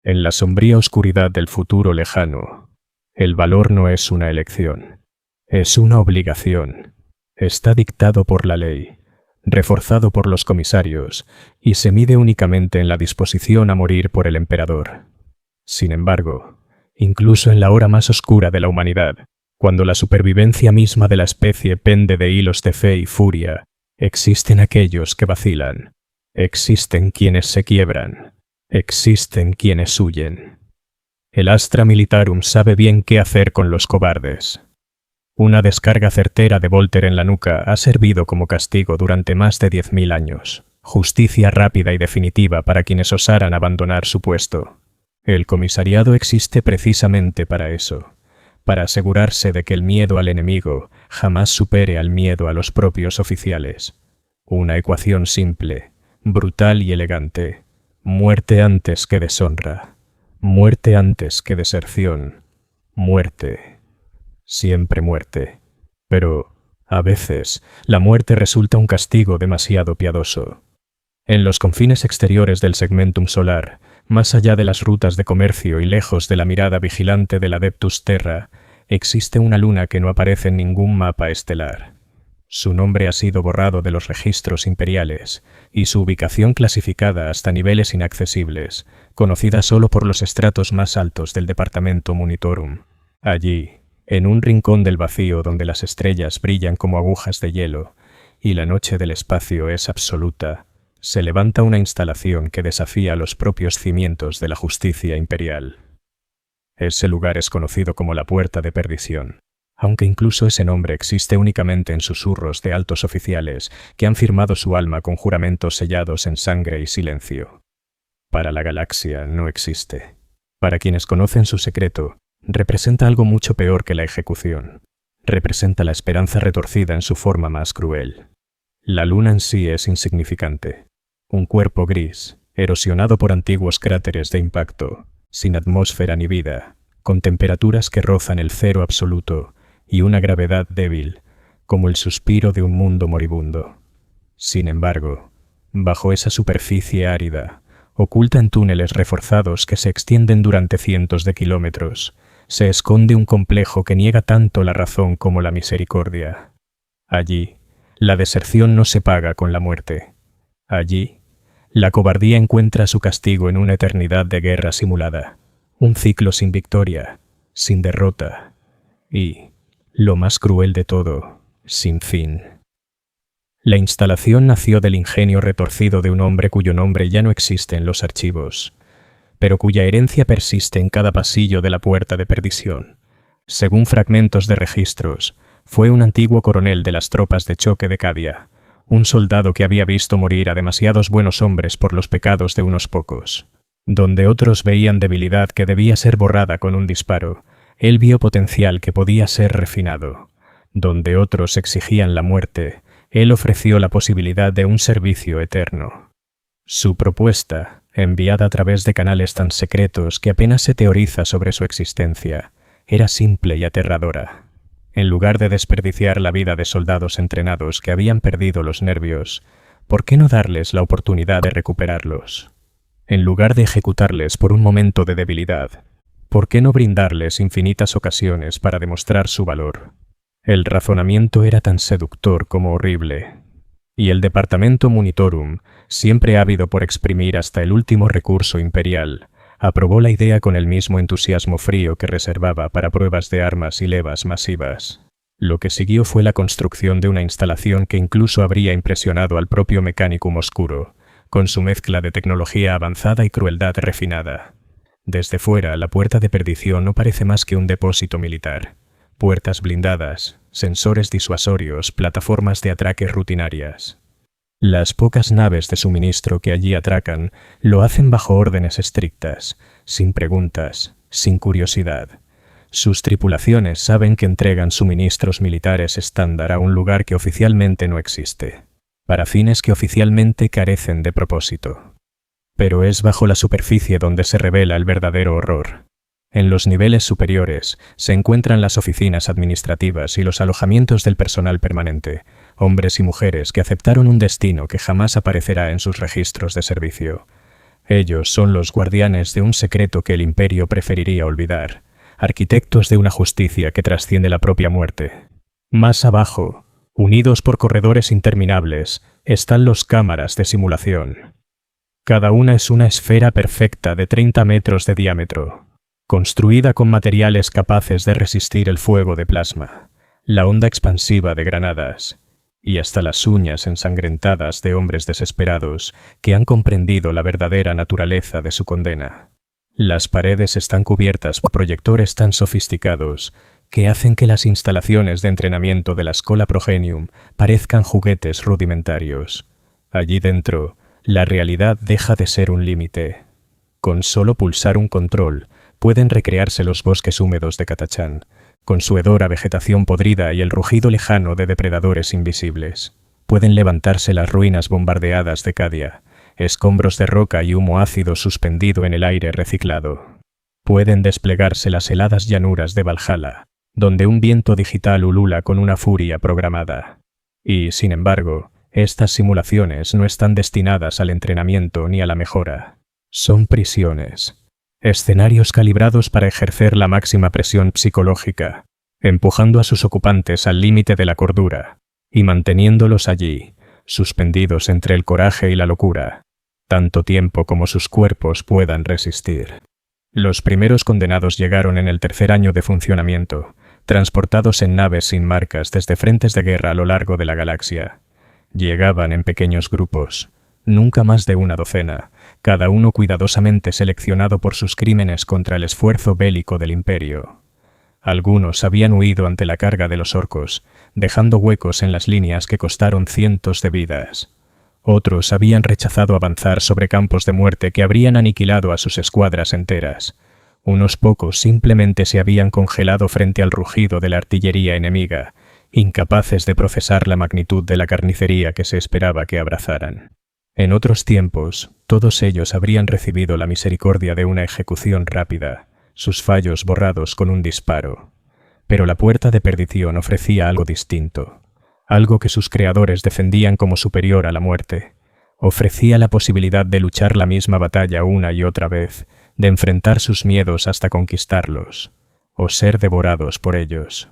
En la sombría oscuridad del futuro lejano, el valor no es una elección, es una obligación. Está dictado por la ley, reforzado por los comisarios, y se mide únicamente en la disposición a morir por el emperador. Sin embargo, incluso en la hora más oscura de la humanidad, cuando la supervivencia misma de la especie pende de hilos de fe y furia, existen aquellos que vacilan, existen quienes se quiebran, existen quienes huyen. El Astra Militarum sabe bien qué hacer con los cobardes. Una descarga certera de Volter en la nuca ha servido como castigo durante más de 10.000 años. Justicia rápida y definitiva para quienes osaran abandonar su puesto. El comisariado existe precisamente para eso, para asegurarse de que el miedo al enemigo jamás supere al miedo a los propios oficiales. Una ecuación simple, brutal y elegante. Muerte antes que deshonra. Muerte antes que deserción. Muerte. Siempre muerte. Pero, a veces, la muerte resulta un castigo demasiado piadoso. En los confines exteriores del segmentum solar, más allá de las rutas de comercio y lejos de la mirada vigilante del Adeptus Terra, existe una luna que no aparece en ningún mapa estelar. Su nombre ha sido borrado de los registros imperiales y su ubicación clasificada hasta niveles inaccesibles, conocida solo por los estratos más altos del departamento Munitorum. Allí, en un rincón del vacío donde las estrellas brillan como agujas de hielo y la noche del espacio es absoluta, se levanta una instalación que desafía los propios cimientos de la justicia imperial. Ese lugar es conocido como la Puerta de Perdición, aunque incluso ese nombre existe únicamente en susurros de altos oficiales que han firmado su alma con juramentos sellados en sangre y silencio. Para la galaxia no existe. Para quienes conocen su secreto, representa algo mucho peor que la ejecución. Representa la esperanza retorcida en su forma más cruel. La luna en sí es insignificante. Un cuerpo gris, erosionado por antiguos cráteres de impacto, sin atmósfera ni vida, con temperaturas que rozan el cero absoluto y una gravedad débil, como el suspiro de un mundo moribundo. Sin embargo, bajo esa superficie árida, oculta en túneles reforzados que se extienden durante cientos de kilómetros, se esconde un complejo que niega tanto la razón como la misericordia. Allí, la deserción no se paga con la muerte. Allí, la cobardía encuentra su castigo en una eternidad de guerra simulada, un ciclo sin victoria, sin derrota y, lo más cruel de todo, sin fin. La instalación nació del ingenio retorcido de un hombre cuyo nombre ya no existe en los archivos, pero cuya herencia persiste en cada pasillo de la Puerta de Perdición. Según fragmentos de registros, fue un antiguo coronel de las tropas de choque de Cadia, un soldado que había visto morir a demasiados buenos hombres por los pecados de unos pocos. Donde otros veían debilidad que debía ser borrada con un disparo, él vio potencial que podía ser refinado. Donde otros exigían la muerte, él ofreció la posibilidad de un servicio eterno. Su propuesta, enviada a través de canales tan secretos que apenas se teoriza sobre su existencia, era simple y aterradora. En lugar de desperdiciar la vida de soldados entrenados que habían perdido los nervios, ¿por qué no darles la oportunidad de recuperarlos? En lugar de ejecutarles por un momento de debilidad, ¿por qué no brindarles infinitas ocasiones para demostrar su valor? El razonamiento era tan seductor como horrible. Y el departamento Munitorum, siempre ávido por exprimir hasta el último recurso imperial, aprobó la idea con el mismo entusiasmo frío que reservaba para pruebas de armas y levas masivas. Lo que siguió fue la construcción de una instalación que incluso habría impresionado al propio Mechanicum Oscuro, con su mezcla de tecnología avanzada y crueldad refinada. Desde fuera, la Puerta de Perdición no parece más que un depósito militar. Puertas blindadas, sensores disuasorios, plataformas de atraque rutinarias. Las pocas naves de suministro que allí atracan lo hacen bajo órdenes estrictas, sin preguntas, sin curiosidad. Sus tripulaciones saben que entregan suministros militares estándar a un lugar que oficialmente no existe, para fines que oficialmente carecen de propósito. Pero es bajo la superficie donde se revela el verdadero horror. En los niveles superiores se encuentran las oficinas administrativas y los alojamientos del personal permanente, hombres y mujeres que aceptaron un destino que jamás aparecerá en sus registros de servicio. Ellos son los guardianes de un secreto que el Imperio preferiría olvidar, arquitectos de una justicia que trasciende la propia muerte. Más abajo, unidos por corredores interminables, están los cámaras de simulación. Cada una es una esfera perfecta de 30 metros de diámetro, construida con materiales capaces de resistir el fuego de plasma, la onda expansiva de granadas, y hasta las uñas ensangrentadas de hombres desesperados que han comprendido la verdadera naturaleza de su condena. Las paredes están cubiertas por proyectores tan sofisticados que hacen que las instalaciones de entrenamiento de la Schola Progenium parezcan juguetes rudimentarios. Allí dentro, la realidad deja de ser un límite. Con solo pulsar un control, pueden recrearse los bosques húmedos de Catachán, con su hedor a vegetación podrida y el rugido lejano de depredadores invisibles. Pueden levantarse las ruinas bombardeadas de Cadia, escombros de roca y humo ácido suspendido en el aire reciclado. Pueden desplegarse las heladas llanuras de Valhalla, donde un viento digital ulula con una furia programada. Y, sin embargo, estas simulaciones no están destinadas al entrenamiento ni a la mejora. Son prisiones. Escenarios calibrados para ejercer la máxima presión psicológica, empujando a sus ocupantes al límite de la cordura y manteniéndolos allí, suspendidos entre el coraje y la locura, tanto tiempo como sus cuerpos puedan resistir. Los primeros condenados llegaron en el tercer año de funcionamiento, transportados en naves sin marcas desde frentes de guerra a lo largo de la galaxia. Llegaban en pequeños grupos, nunca más de una docena, cada uno cuidadosamente seleccionado por sus crímenes contra el esfuerzo bélico del Imperio. Algunos habían huido ante la carga de los orcos, dejando huecos en las líneas que costaron cientos de vidas. Otros habían rechazado avanzar sobre campos de muerte que habrían aniquilado a sus escuadras enteras. Unos pocos simplemente se habían congelado frente al rugido de la artillería enemiga, incapaces de procesar la magnitud de la carnicería que se esperaba que abrazaran. En otros tiempos, todos ellos habrían recibido la misericordia de una ejecución rápida, sus fallos borrados con un disparo. Pero la puerta de perdición ofrecía algo distinto, algo que sus creadores defendían como superior a la muerte. Ofrecía la posibilidad de luchar la misma batalla una y otra vez, de enfrentar sus miedos hasta conquistarlos, o ser devorados por ellos.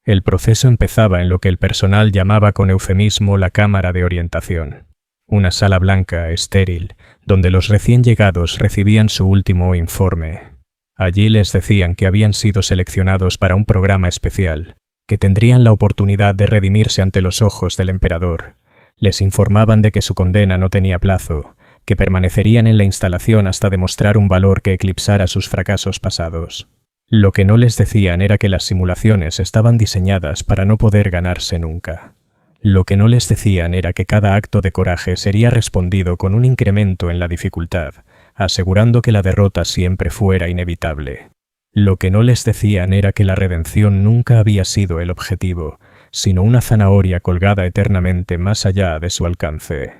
El proceso empezaba en lo que el personal llamaba con eufemismo la cámara de orientación. Una sala blanca, estéril, donde los recién llegados recibían su último informe. Allí les decían que habían sido seleccionados para un programa especial, que tendrían la oportunidad de redimirse ante los ojos del emperador. Les informaban de que su condena no tenía plazo, que permanecerían en la instalación hasta demostrar un valor que eclipsara sus fracasos pasados. Lo que no les decían era que las simulaciones estaban diseñadas para no poder ganarse nunca. Lo que no les decían era que cada acto de coraje sería respondido con un incremento en la dificultad, asegurando que la derrota siempre fuera inevitable. Lo que no les decían era que la redención nunca había sido el objetivo, sino una zanahoria colgada eternamente más allá de su alcance.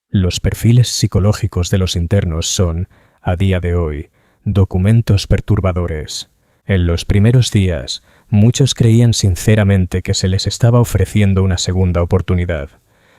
Los perfiles psicológicos de los internos son, a día de hoy, documentos perturbadores. En los primeros días, muchos creían sinceramente que se les estaba ofreciendo una segunda oportunidad.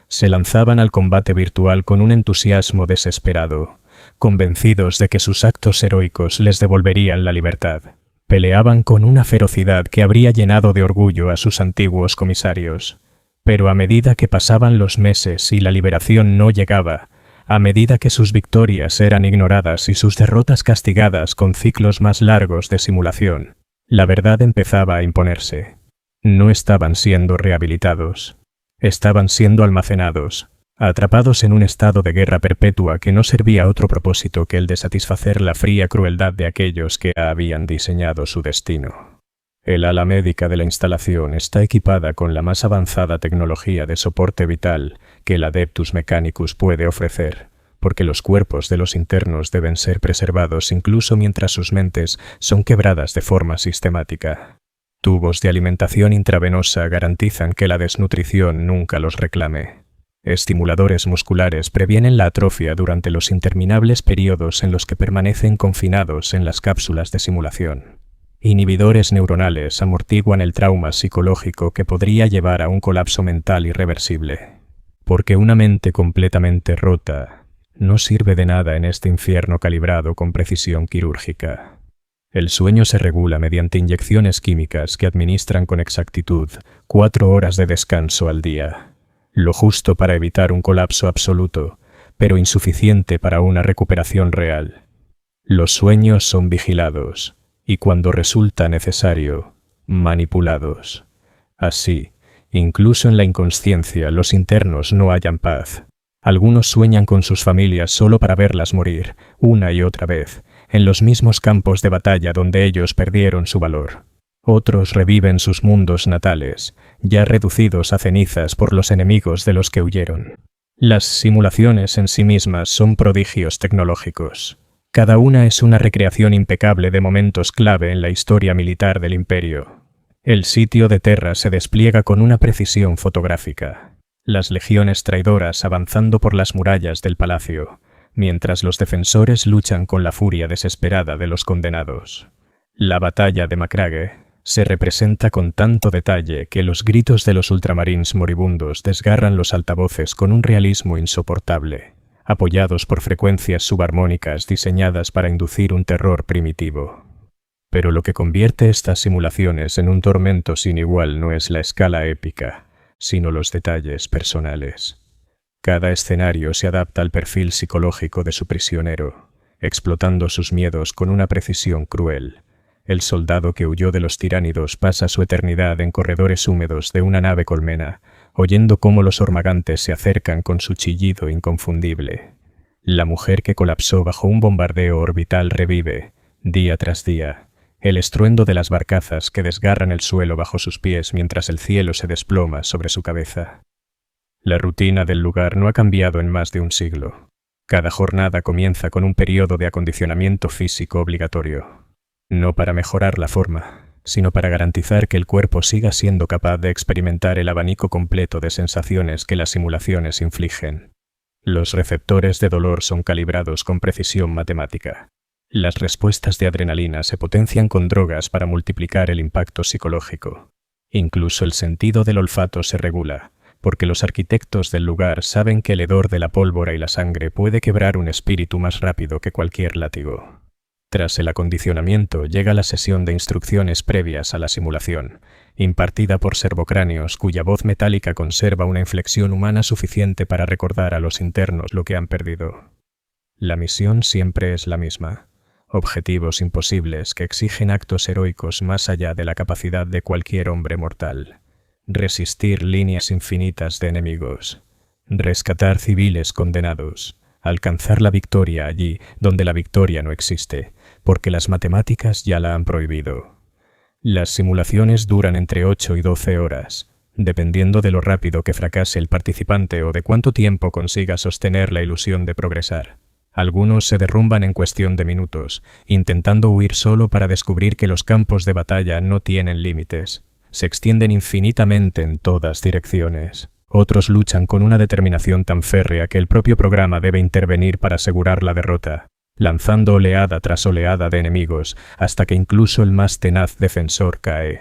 Se lanzaban al combate virtual con un entusiasmo desesperado, convencidos de que sus actos heroicos les devolverían la libertad. Peleaban con una ferocidad que habría llenado de orgullo a sus antiguos comisarios. Pero a medida que pasaban los meses y la liberación no llegaba, a medida que sus victorias eran ignoradas y sus derrotas castigadas con ciclos más largos de simulación, la verdad empezaba a imponerse. No estaban siendo rehabilitados. Estaban siendo almacenados, atrapados en un estado de guerra perpetua que no servía a otro propósito que el de satisfacer la fría crueldad de aquellos que habían diseñado su destino. El ala médica de la instalación está equipada con la más avanzada tecnología de soporte vital que el Adeptus Mechanicus puede ofrecer, porque los cuerpos de los internos deben ser preservados incluso mientras sus mentes son quebradas de forma sistemática. Tubos de alimentación intravenosa garantizan que la desnutrición nunca los reclame. Estimuladores musculares previenen la atrofia durante los interminables periodos en los que permanecen confinados en las cápsulas de simulación. Inhibidores neuronales amortiguan el trauma psicológico que podría llevar a un colapso mental irreversible. Porque una mente completamente rota no sirve de nada en este infierno calibrado con precisión quirúrgica. El sueño se regula mediante inyecciones químicas que administran con exactitud 4 horas de descanso al día, lo justo para evitar un colapso absoluto, pero insuficiente para una recuperación real. Los sueños son vigilados y, cuando resulta necesario, manipulados. Así, incluso en la inconsciencia, los internos no hallan paz. Algunos sueñan con sus familias solo para verlas morir, una y otra vez, en los mismos campos de batalla donde ellos perdieron su valor. Otros reviven sus mundos natales, ya reducidos a cenizas por los enemigos de los que huyeron. Las simulaciones en sí mismas son prodigios tecnológicos. Cada una es una recreación impecable de momentos clave en la historia militar del Imperio. El sitio de Terra se despliega con una precisión fotográfica. Las legiones traidoras avanzando por las murallas del palacio, mientras los defensores luchan con la furia desesperada de los condenados. La batalla de Macragge se representa con tanto detalle que los gritos de los ultramarines moribundos desgarran los altavoces con un realismo insoportable, apoyados por frecuencias subarmónicas diseñadas para inducir un terror primitivo. Pero lo que convierte estas simulaciones en un tormento sin igual no es la escala épica, sino los detalles personales. Cada escenario se adapta al perfil psicológico de su prisionero, explotando sus miedos con una precisión cruel. El soldado que huyó de los tiránidos pasa su eternidad en corredores húmedos de una nave colmena, oyendo cómo los hormagantes se acercan con su chillido inconfundible. La mujer que colapsó bajo un bombardeo orbital revive, día tras día, el estruendo de las barcazas que desgarran el suelo bajo sus pies mientras el cielo se desploma sobre su cabeza. La rutina del lugar no ha cambiado en más de un siglo. Cada jornada comienza con un periodo de acondicionamiento físico obligatorio. No para mejorar la forma, sino para garantizar que el cuerpo siga siendo capaz de experimentar el abanico completo de sensaciones que las simulaciones infligen. Los receptores de dolor son calibrados con precisión matemática. Las respuestas de adrenalina se potencian con drogas para multiplicar el impacto psicológico. Incluso el sentido del olfato se regula, porque los arquitectos del lugar saben que el hedor de la pólvora y la sangre puede quebrar un espíritu más rápido que cualquier látigo. Tras el acondicionamiento llega la sesión de instrucciones previas a la simulación, impartida por servocráneos cuya voz metálica conserva una inflexión humana suficiente para recordar a los internos lo que han perdido. La misión siempre es la misma. Objetivos imposibles que exigen actos heroicos más allá de la capacidad de cualquier hombre mortal. Resistir líneas infinitas de enemigos. Rescatar civiles condenados. Alcanzar la victoria allí donde la victoria no existe, porque las matemáticas ya la han prohibido. Las simulaciones duran entre 8 y 12 horas, dependiendo de lo rápido que fracase el participante o de cuánto tiempo consiga sostener la ilusión de progresar. Algunos se derrumban en cuestión de minutos, intentando huir solo para descubrir que los campos de batalla no tienen límites. Se extienden infinitamente en todas direcciones. Otros luchan con una determinación tan férrea que el propio programa debe intervenir para asegurar la derrota, lanzando oleada tras oleada de enemigos hasta que incluso el más tenaz defensor cae.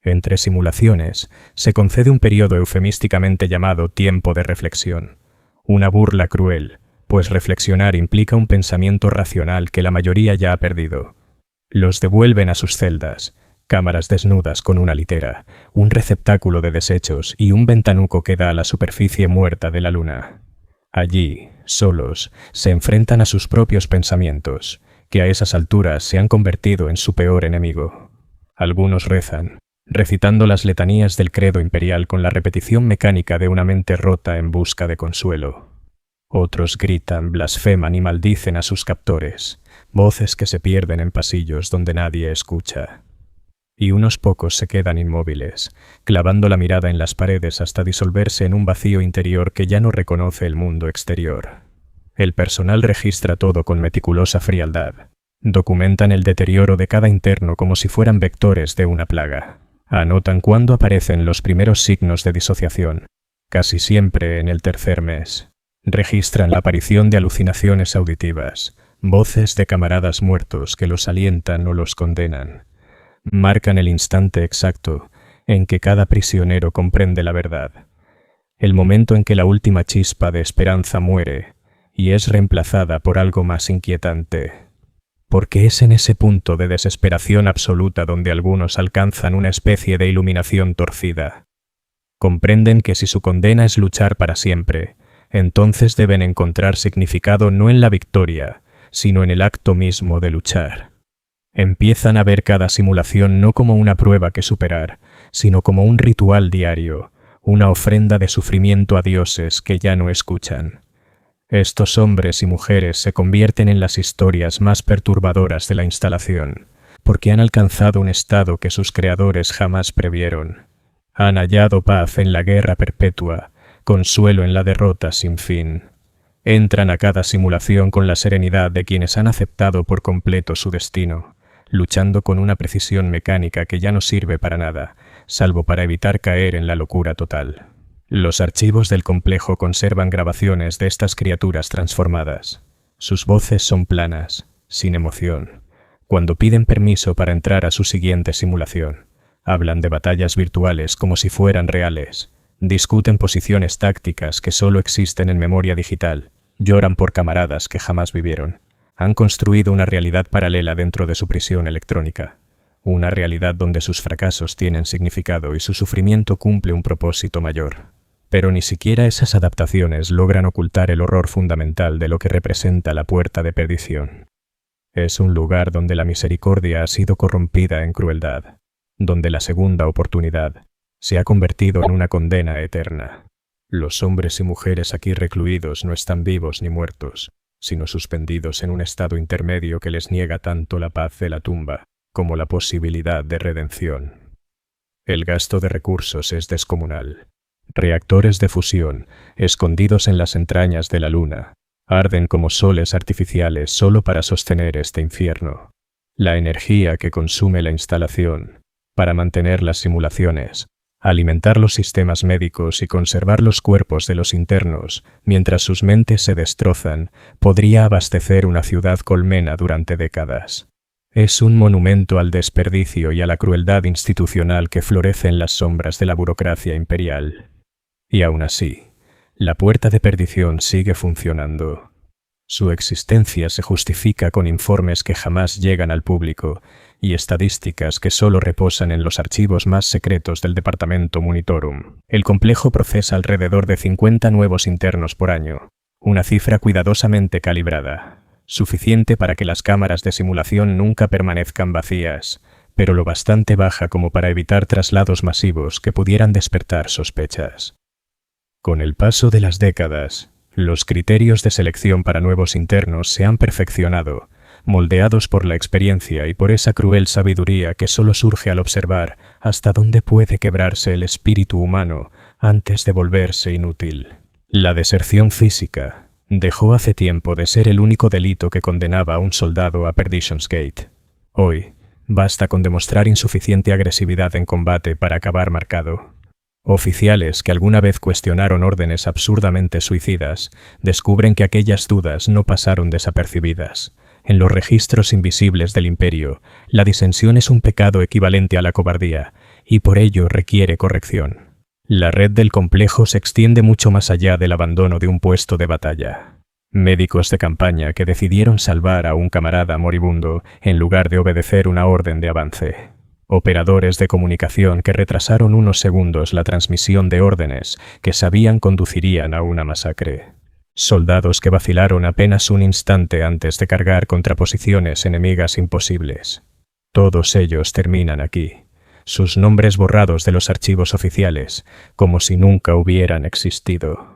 Entre simulaciones, se concede un periodo eufemísticamente llamado tiempo de reflexión. Una burla cruel, pues reflexionar implica un pensamiento racional que la mayoría ya ha perdido. Los devuelven a sus celdas, cámaras desnudas con una litera, un receptáculo de desechos y un ventanuco que da a la superficie muerta de la luna. Allí, solos, se enfrentan a sus propios pensamientos, que a esas alturas se han convertido en su peor enemigo. Algunos rezan, recitando las letanías del credo imperial con la repetición mecánica de una mente rota en busca de consuelo. Otros gritan, blasfeman y maldicen a sus captores, voces que se pierden en pasillos donde nadie escucha. Y unos pocos se quedan inmóviles, clavando la mirada en las paredes hasta disolverse en un vacío interior que ya no reconoce el mundo exterior. El personal registra todo con meticulosa frialdad. Documentan el deterioro de cada interno como si fueran vectores de una plaga. Anotan cuándo aparecen los primeros signos de disociación, casi siempre en el tercer mes. Registran la aparición de alucinaciones auditivas, voces de camaradas muertos que los alientan o los condenan. Marcan el instante exacto en que cada prisionero comprende la verdad, el momento en que la última chispa de esperanza muere y es reemplazada por algo más inquietante. Porque es en ese punto de desesperación absoluta donde algunos alcanzan una especie de iluminación torcida. Comprenden que si su condena es luchar para siempre, entonces deben encontrar significado no en la victoria, sino en el acto mismo de luchar. Empiezan a ver cada simulación no como una prueba que superar, sino como un ritual diario, una ofrenda de sufrimiento a dioses que ya no escuchan. Estos hombres y mujeres se convierten en las historias más perturbadoras de la instalación, porque han alcanzado un estado que sus creadores jamás previeron. Han hallado paz en la guerra perpetua, consuelo en la derrota sin fin. Entran a cada simulación con la serenidad de quienes han aceptado por completo su destino, luchando con una precisión mecánica que ya no sirve para nada, salvo para evitar caer en la locura total. Los archivos del complejo conservan grabaciones de estas criaturas transformadas. Sus voces son planas, sin emoción. Cuando piden permiso para entrar a su siguiente simulación, hablan de batallas virtuales como si fueran reales. Discuten posiciones tácticas que solo existen en memoria digital. Lloran por camaradas que jamás vivieron. Han construido una realidad paralela dentro de su prisión electrónica. Una realidad donde sus fracasos tienen significado y su sufrimiento cumple un propósito mayor. Pero ni siquiera esas adaptaciones logran ocultar el horror fundamental de lo que representa la puerta de perdición. Es un lugar donde la misericordia ha sido corrompida en crueldad, donde la segunda oportunidad se ha convertido en una condena eterna. Los hombres y mujeres aquí recluidos no están vivos ni muertos, sino suspendidos en un estado intermedio que les niega tanto la paz de la tumba como la posibilidad de redención. El gasto de recursos es descomunal. Reactores de fusión, escondidos en las entrañas de la luna, arden como soles artificiales solo para sostener este infierno. La energía que consume la instalación, para mantener las simulaciones, alimentar los sistemas médicos y conservar los cuerpos de los internos mientras sus mentes se destrozan, podría abastecer una ciudad colmena durante décadas. Es un monumento al desperdicio y a la crueldad institucional que florece en las sombras de la burocracia imperial. Y aún así, la puerta de perdición sigue funcionando. Su existencia se justifica con informes que jamás llegan al público y estadísticas que solo reposan en los archivos más secretos del Departamento Monitorum. El complejo procesa alrededor de 50 nuevos internos por año, una cifra cuidadosamente calibrada, suficiente para que las cámaras de simulación nunca permanezcan vacías, pero lo bastante baja como para evitar traslados masivos que pudieran despertar sospechas. Con el paso de las décadas, los criterios de selección para nuevos internos se han perfeccionado, moldeados por la experiencia y por esa cruel sabiduría que solo surge al observar hasta dónde puede quebrarse el espíritu humano antes de volverse inútil. La deserción física dejó hace tiempo de ser el único delito que condenaba a un soldado a Perdition's Gate. Hoy, basta con demostrar insuficiente agresividad en combate para acabar marcado. Oficiales que alguna vez cuestionaron órdenes absurdamente suicidas descubren que aquellas dudas no pasaron desapercibidas. En los registros invisibles del Imperio, la disensión es un pecado equivalente a la cobardía, y por ello requiere corrección. La red del complejo se extiende mucho más allá del abandono de un puesto de batalla. Médicos de campaña que decidieron salvar a un camarada moribundo en lugar de obedecer una orden de avance. Operadores de comunicación que retrasaron unos segundos la transmisión de órdenes que sabían conducirían a una masacre. Soldados que vacilaron apenas un instante antes de cargar contra posiciones enemigas imposibles. Todos ellos terminan aquí, sus nombres borrados de los archivos oficiales, como si nunca hubieran existido.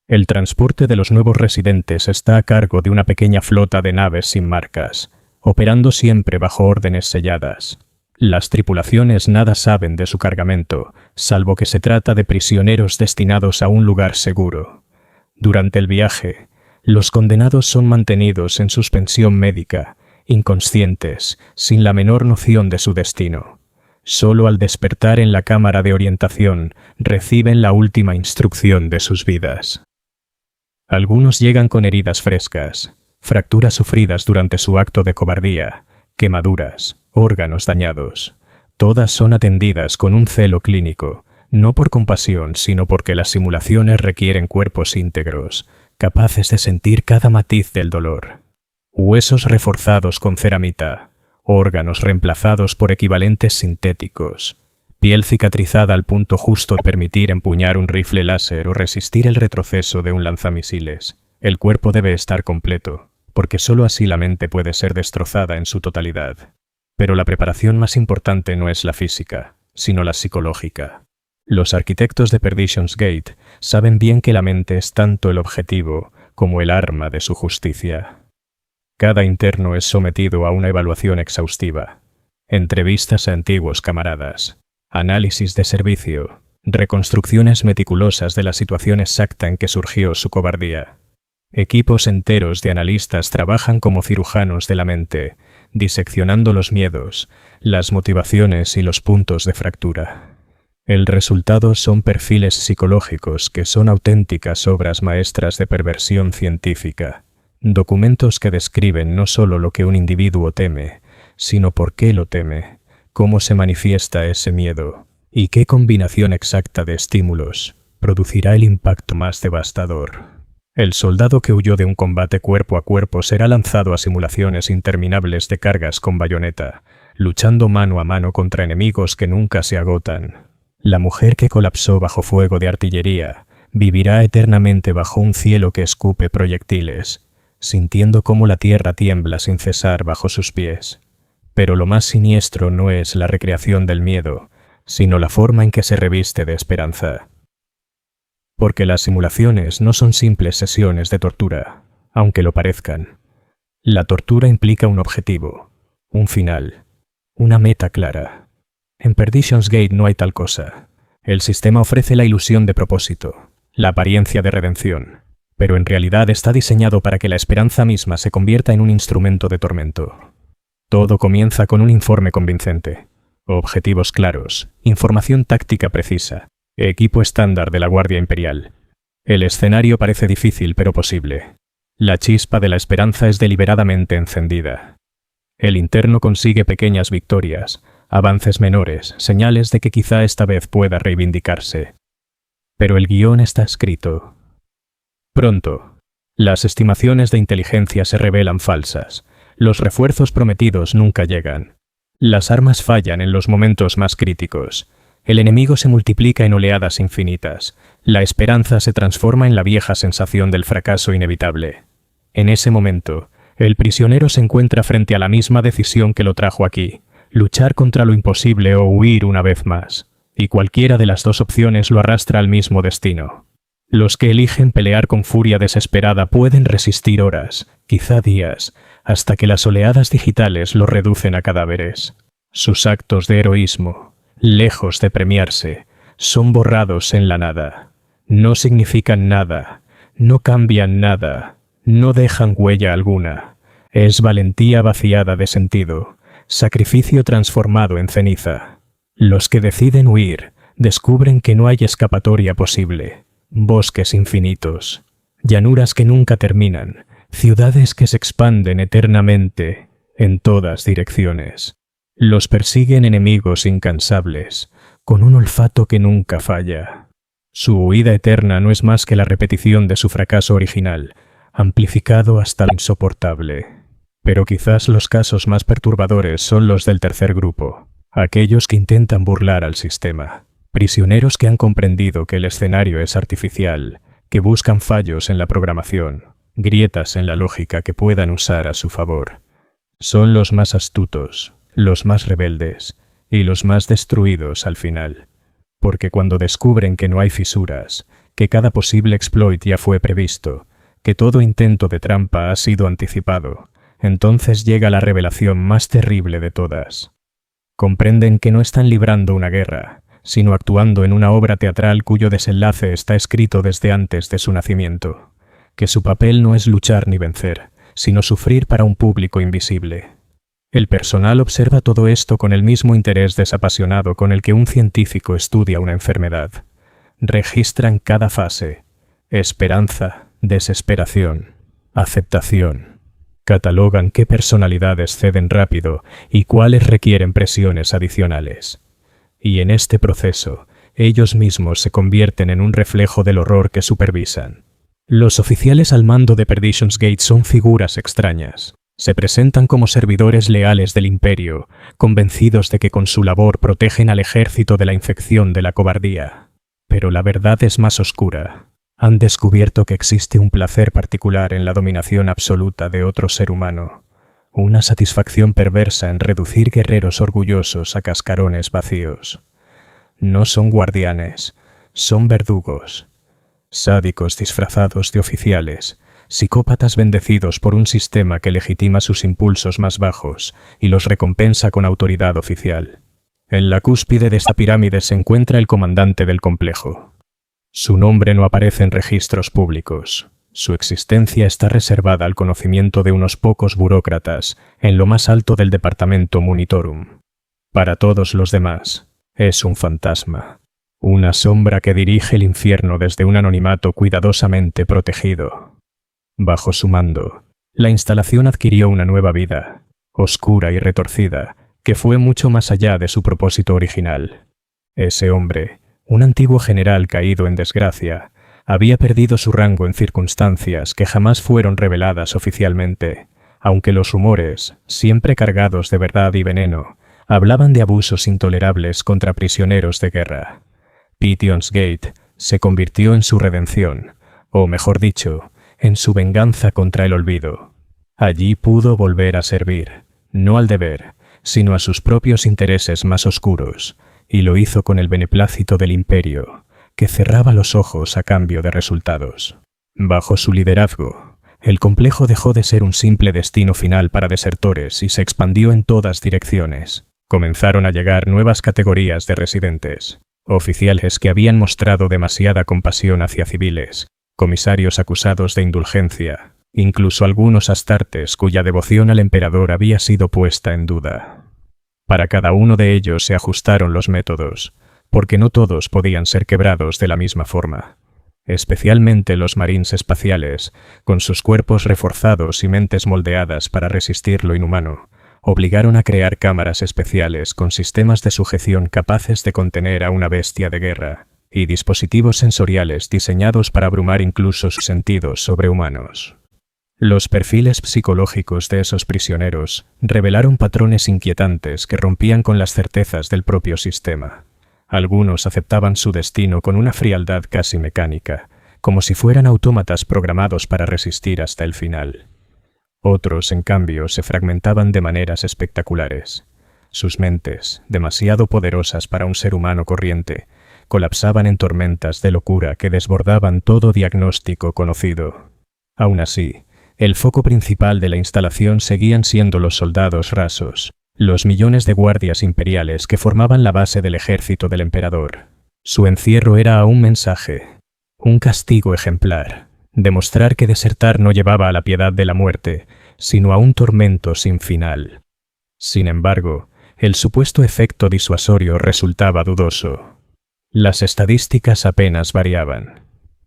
El transporte de los nuevos residentes está a cargo de una pequeña flota de naves sin marcas, operando siempre bajo órdenes selladas. Las tripulaciones nada saben de su cargamento, salvo que se trata de prisioneros destinados a un lugar seguro. Durante el viaje, los condenados son mantenidos en suspensión médica, inconscientes, sin la menor noción de su destino. Solo al despertar en la cámara de orientación reciben la última instrucción de sus vidas. Algunos llegan con heridas frescas, fracturas sufridas durante su acto de cobardía, quemaduras, órganos dañados. Todas son atendidas con un celo clínico, no por compasión, sino porque las simulaciones requieren cuerpos íntegros, capaces de sentir cada matiz del dolor. Huesos reforzados con ceramita, órganos reemplazados por equivalentes sintéticos, piel cicatrizada al punto justo de permitir empuñar un rifle láser o resistir el retroceso de un lanzamisiles. El cuerpo debe estar completo, porque sólo así la mente puede ser destrozada en su totalidad. Pero la preparación más importante no es la física, sino la psicológica. Los arquitectos de Perdition's Gate saben bien que la mente es tanto el objetivo como el arma de su justicia. Cada interno es sometido a una evaluación exhaustiva, entrevistas a antiguos camaradas, análisis de servicio, reconstrucciones meticulosas de la situación exacta en que surgió su cobardía. Equipos enteros de analistas trabajan como cirujanos de la mente, diseccionando los miedos, las motivaciones y los puntos de fractura. El resultado son perfiles psicológicos que son auténticas obras maestras de perversión científica, documentos que describen no solo lo que un individuo teme, sino por qué lo teme, cómo se manifiesta ese miedo y qué combinación exacta de estímulos producirá el impacto más devastador. El soldado que huyó de un combate cuerpo a cuerpo será lanzado a simulaciones interminables de cargas con bayoneta, luchando mano a mano contra enemigos que nunca se agotan. La mujer que colapsó bajo fuego de artillería vivirá eternamente bajo un cielo que escupe proyectiles, sintiendo cómo la tierra tiembla sin cesar bajo sus pies. Pero lo más siniestro no es la recreación del miedo, sino la forma en que se reviste de esperanza. Porque las simulaciones no son simples sesiones de tortura, aunque lo parezcan. La tortura implica un objetivo, un final, una meta clara. En Perdition's Gate no hay tal cosa. El sistema ofrece la ilusión de propósito, la apariencia de redención, pero en realidad está diseñado para que la esperanza misma se convierta en un instrumento de tormento. Todo comienza con un informe convincente, objetivos claros, información táctica precisa, equipo estándar de la Guardia Imperial. El escenario parece difícil pero posible. La chispa de la esperanza es deliberadamente encendida. El interno consigue pequeñas victorias, avances menores, señales de que quizá esta vez pueda reivindicarse. Pero el guión está escrito. Pronto, las estimaciones de inteligencia se revelan falsas. Los refuerzos prometidos nunca llegan. Las armas fallan en los momentos más críticos. El enemigo se multiplica en oleadas infinitas. La esperanza se transforma en la vieja sensación del fracaso inevitable. En ese momento, el prisionero se encuentra frente a la misma decisión que lo trajo aquí: luchar contra lo imposible o huir una vez más. Y cualquiera de las dos opciones lo arrastra al mismo destino. Los que eligen pelear con furia desesperada pueden resistir horas, quizá días, hasta que las oleadas digitales los reducen a cadáveres. Sus actos de heroísmo, lejos de premiarse, son borrados en la nada. No significan nada, no cambian nada, no dejan huella alguna. Es valentía vaciada de sentido, sacrificio transformado en ceniza. Los que deciden huir descubren que no hay escapatoria posible. Bosques infinitos, llanuras que nunca terminan, ciudades que se expanden eternamente en todas direcciones. Los persiguen enemigos incansables, con un olfato que nunca falla. Su huida eterna no es más que la repetición de su fracaso original, amplificado hasta lo insoportable. Pero quizás los casos más perturbadores son los del tercer grupo, aquellos que intentan burlar al sistema. Prisioneros que han comprendido que el escenario es artificial, que buscan fallos en la programación, grietas en la lógica que puedan usar a su favor. Son los más astutos, los más rebeldes y los más destruidos al final. Porque cuando descubren que no hay fisuras, que cada posible exploit ya fue previsto, que todo intento de trampa ha sido anticipado, entonces llega la revelación más terrible de todas. Comprenden que no están librando una guerra, sino actuando en una obra teatral cuyo desenlace está escrito desde antes de su nacimiento, que su papel no es luchar ni vencer, sino sufrir para un público invisible. El personal observa todo esto con el mismo interés desapasionado con el que un científico estudia una enfermedad. Registran cada fase: esperanza, desesperación, aceptación. Catalogan qué personalidades ceden rápido y cuáles requieren presiones adicionales. Y en este proceso, ellos mismos se convierten en un reflejo del horror que supervisan. Los oficiales al mando de Perdition's Gate son figuras extrañas. Se presentan como servidores leales del Imperio, convencidos de que con su labor protegen al ejército de la infección de la cobardía. Pero la verdad es más oscura. Han descubierto que existe un placer particular en la dominación absoluta de otro ser humano, una satisfacción perversa en reducir guerreros orgullosos a cascarones vacíos. No son guardianes, son verdugos. Sádicos disfrazados de oficiales, psicópatas bendecidos por un sistema que legitima sus impulsos más bajos y los recompensa con autoridad oficial. En la cúspide de esta pirámide se encuentra el comandante del complejo. Su nombre no aparece en registros públicos. Su existencia está reservada al conocimiento de unos pocos burócratas en lo más alto del departamento Monitorum. Para todos los demás, es un fantasma. Una sombra que dirige el infierno desde un anonimato cuidadosamente protegido. Bajo su mando, la instalación adquirió una nueva vida, oscura y retorcida, que fue mucho más allá de su propósito original. Ese hombre, un antiguo general caído en desgracia, había perdido su rango en circunstancias que jamás fueron reveladas oficialmente, aunque los rumores, siempre cargados de verdad y veneno, hablaban de abusos intolerables contra prisioneros de guerra. Perdition's Gate se convirtió en su redención, o mejor dicho, en su venganza contra el olvido. Allí pudo volver a servir, no al deber, sino a sus propios intereses más oscuros, y lo hizo con el beneplácito del Imperio, que cerraba los ojos a cambio de resultados. Bajo su liderazgo, el complejo dejó de ser un simple destino final para desertores y se expandió en todas direcciones. Comenzaron a llegar nuevas categorías de residentes. Oficiales que habían mostrado demasiada compasión hacia civiles, comisarios acusados de indulgencia, incluso algunos astartes cuya devoción al emperador había sido puesta en duda. Para cada uno de ellos se ajustaron los métodos, porque no todos podían ser quebrados de la misma forma. Especialmente los marines espaciales, con sus cuerpos reforzados y mentes moldeadas para resistir lo inhumano, obligaron a crear cámaras especiales con sistemas de sujeción capaces de contener a una bestia de guerra y dispositivos sensoriales diseñados para abrumar incluso sus sentidos sobrehumanos. Los perfiles psicológicos de esos prisioneros revelaron patrones inquietantes que rompían con las certezas del propio sistema. Algunos aceptaban su destino con una frialdad casi mecánica, como si fueran autómatas programados para resistir hasta el final. Otros, en cambio, se fragmentaban de maneras espectaculares. Sus mentes, demasiado poderosas para un ser humano corriente, colapsaban en tormentas de locura que desbordaban todo diagnóstico conocido. Aún así, el foco principal de la instalación seguían siendo los soldados rasos, los millones de guardias imperiales que formaban la base del ejército del emperador. Su encierro era un mensaje, un castigo ejemplar. Demostrar que desertar no llevaba a la piedad de la muerte, sino a un tormento sin final. Sin embargo, el supuesto efecto disuasorio resultaba dudoso. Las estadísticas apenas variaban.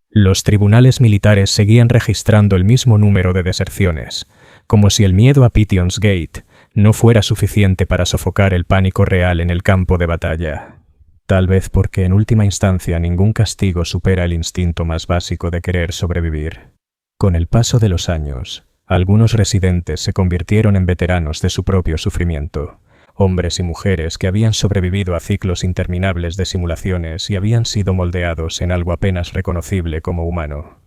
Los tribunales militares seguían registrando el mismo número de deserciones, como si el miedo a Perdition's Gate no fuera suficiente para sofocar el pánico real en el campo de batalla. Tal vez porque en última instancia ningún castigo supera el instinto más básico de querer sobrevivir. Con el paso de los años, algunos residentes se convirtieron en veteranos de su propio sufrimiento, hombres y mujeres que habían sobrevivido a ciclos interminables de simulaciones y habían sido moldeados en algo apenas reconocible como humano.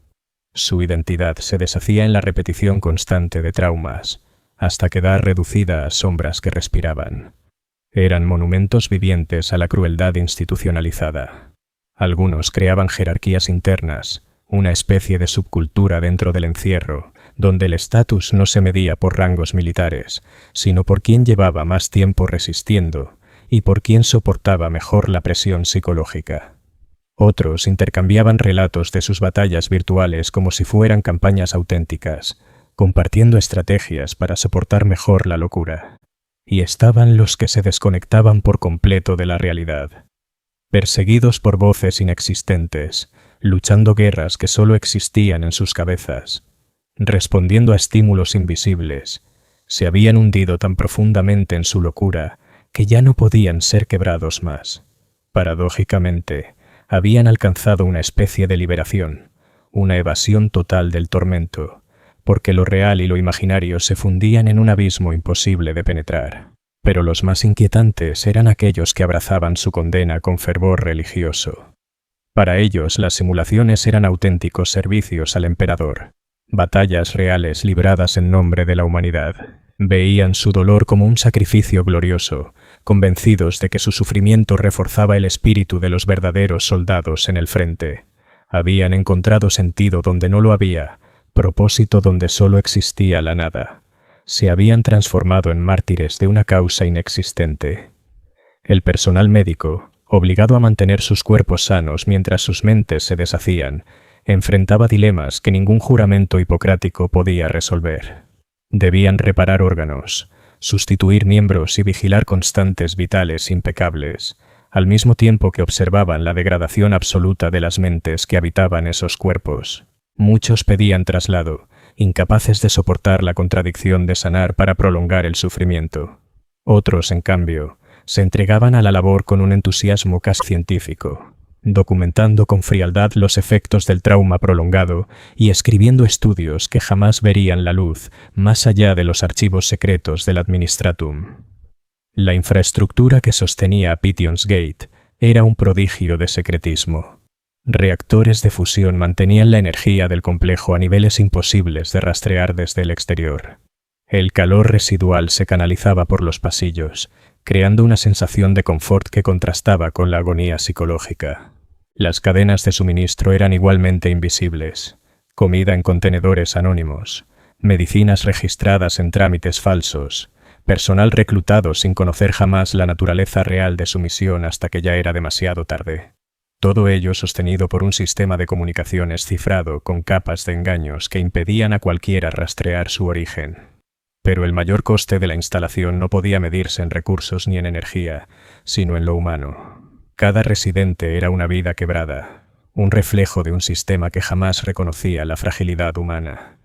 Su identidad se deshacía en la repetición constante de traumas, hasta quedar reducida a sombras que respiraban. Eran monumentos vivientes a la crueldad institucionalizada. Algunos creaban jerarquías internas, una especie de subcultura dentro del encierro, donde el estatus no se medía por rangos militares, sino por quién llevaba más tiempo resistiendo y por quién soportaba mejor la presión psicológica. Otros intercambiaban relatos de sus batallas virtuales como si fueran campañas auténticas, compartiendo estrategias para soportar mejor la locura. Y estaban los que se desconectaban por completo de la realidad, perseguidos por voces inexistentes, luchando guerras que solo existían en sus cabezas, respondiendo a estímulos invisibles. Se habían hundido tan profundamente en su locura que ya no podían ser quebrados más. Paradójicamente, habían alcanzado una especie de liberación, una evasión total del tormento, porque lo real y lo imaginario se fundían en un abismo imposible de penetrar. Pero los más inquietantes eran aquellos que abrazaban su condena con fervor religioso. Para ellos las simulaciones eran auténticos servicios al emperador, batallas reales libradas en nombre de la humanidad. Veían su dolor como un sacrificio glorioso, convencidos de que su sufrimiento reforzaba el espíritu de los verdaderos soldados en el frente. Habían encontrado sentido donde no lo había, propósito donde solo existía la nada. Se habían transformado en mártires de una causa inexistente. El personal médico, obligado a mantener sus cuerpos sanos mientras sus mentes se deshacían, enfrentaba dilemas que ningún juramento hipocrático podía resolver. Debían reparar órganos, sustituir miembros y vigilar constantes vitales impecables, al mismo tiempo que observaban la degradación absoluta de las mentes que habitaban esos cuerpos. Muchos pedían traslado, incapaces de soportar la contradicción de sanar para prolongar el sufrimiento. Otros, en cambio, se entregaban a la labor con un entusiasmo casi científico, documentando con frialdad los efectos del trauma prolongado y escribiendo estudios que jamás verían la luz más allá de los archivos secretos del Administratum. La infraestructura que sostenía a Pition's Gate era un prodigio de secretismo. Reactores de fusión mantenían la energía del complejo a niveles imposibles de rastrear desde el exterior. El calor residual se canalizaba por los pasillos, creando una sensación de confort que contrastaba con la agonía psicológica. Las cadenas de suministro eran igualmente invisibles, comida en contenedores anónimos, medicinas registradas en trámites falsos, personal reclutado sin conocer jamás la naturaleza real de su misión hasta que ya era demasiado tarde. Todo ello sostenido por un sistema de comunicaciones cifrado con capas de engaños que impedían a cualquiera rastrear su origen. Pero el mayor coste de la instalación no podía medirse en recursos ni en energía, sino en lo humano. Cada residente era una vida quebrada, un reflejo de un sistema que jamás reconocía la fragilidad humana.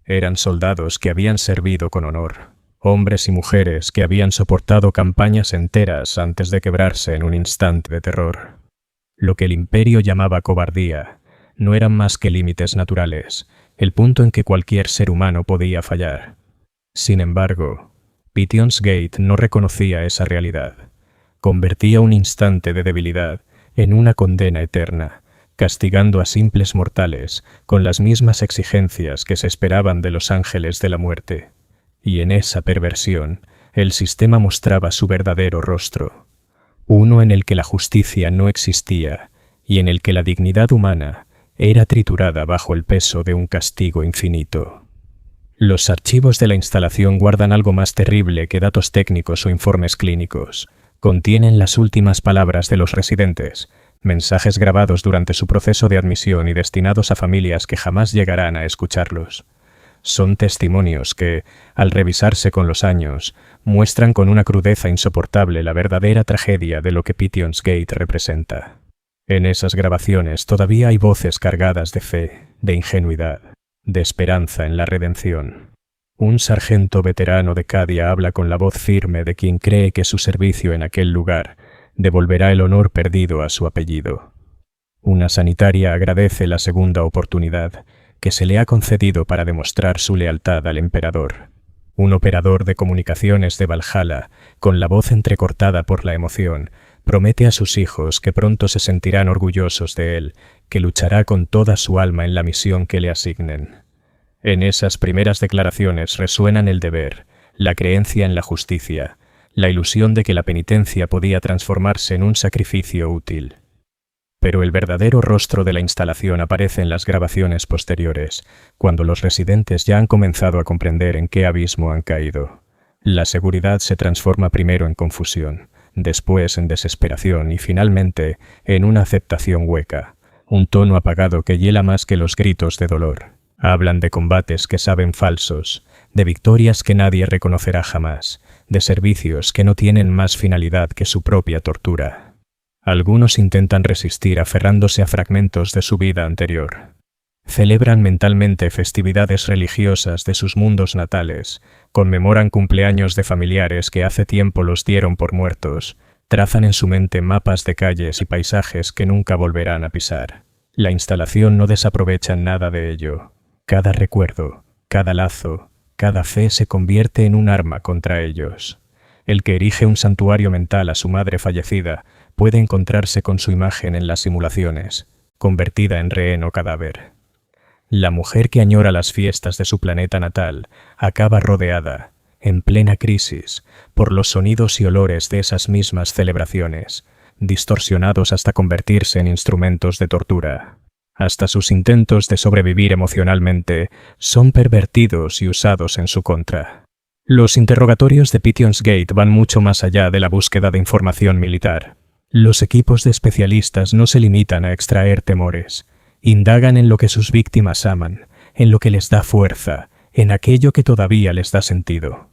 Eran soldados que habían servido con honor, hombres y mujeres que habían soportado campañas enteras antes de quebrarse en un instante de terror. Lo que el Imperio llamaba cobardía no eran más que límites naturales, el punto en que cualquier ser humano podía fallar. Sin embargo, Pition's Gate no reconocía esa realidad. Convertía un instante de debilidad en una condena eterna, castigando a simples mortales con las mismas exigencias que se esperaban de los ángeles de la muerte. Y en esa perversión, el sistema mostraba su verdadero rostro, uno en el que la justicia no existía y en el que la dignidad humana era triturada bajo el peso de un castigo infinito. Los archivos de la instalación guardan algo más terrible que datos técnicos o informes clínicos. Contienen las últimas palabras de los residentes, mensajes grabados durante su proceso de admisión y destinados a familias que jamás llegarán a escucharlos. Son testimonios que, al revisarse con los años, muestran con una crudeza insoportable la verdadera tragedia de lo que Pition's Gate representa. En esas grabaciones todavía hay voces cargadas de fe, de ingenuidad, de esperanza en la redención. Un sargento veterano de Cadia habla con la voz firme de quien cree que su servicio en aquel lugar devolverá el honor perdido a su apellido. Una sanitaria agradece la segunda oportunidad que se le ha concedido para demostrar su lealtad al emperador. Un operador de comunicaciones de Valhalla, con la voz entrecortada por la emoción, promete a sus hijos que pronto se sentirán orgullosos de él, que luchará con toda su alma en la misión que le asignen. En esas primeras declaraciones resuenan el deber, la creencia en la justicia, la ilusión de que la penitencia podía transformarse en un sacrificio útil. Pero el verdadero rostro de la instalación aparece en las grabaciones posteriores, cuando los residentes ya han comenzado a comprender en qué abismo han caído. La seguridad se transforma primero en confusión, después en desesperación y finalmente en una aceptación hueca, un tono apagado que hiela más que los gritos de dolor. Hablan de combates que saben falsos, de victorias que nadie reconocerá jamás, de servicios que no tienen más finalidad que su propia tortura. Algunos intentan resistir aferrándose a fragmentos de su vida anterior. Celebran mentalmente festividades religiosas de sus mundos natales, conmemoran cumpleaños de familiares que hace tiempo los dieron por muertos, trazan en su mente mapas de calles y paisajes que nunca volverán a pisar. La instalación no desaprovecha nada de ello. Cada recuerdo, cada lazo, cada fe se convierte en un arma contra ellos. El que erige un santuario mental a su madre fallecida puede encontrarse con su imagen en las simulaciones, convertida en rehén o cadáver. La mujer que añora las fiestas de su planeta natal acaba rodeada, en plena crisis, por los sonidos y olores de esas mismas celebraciones, distorsionados hasta convertirse en instrumentos de tortura. Hasta sus intentos de sobrevivir emocionalmente son pervertidos y usados en su contra. Los interrogatorios de Pition's Gate van mucho más allá de la búsqueda de información militar. Los equipos de especialistas no se limitan a extraer temores. Indagan en lo que sus víctimas aman, en lo que les da fuerza, en aquello que todavía les da sentido.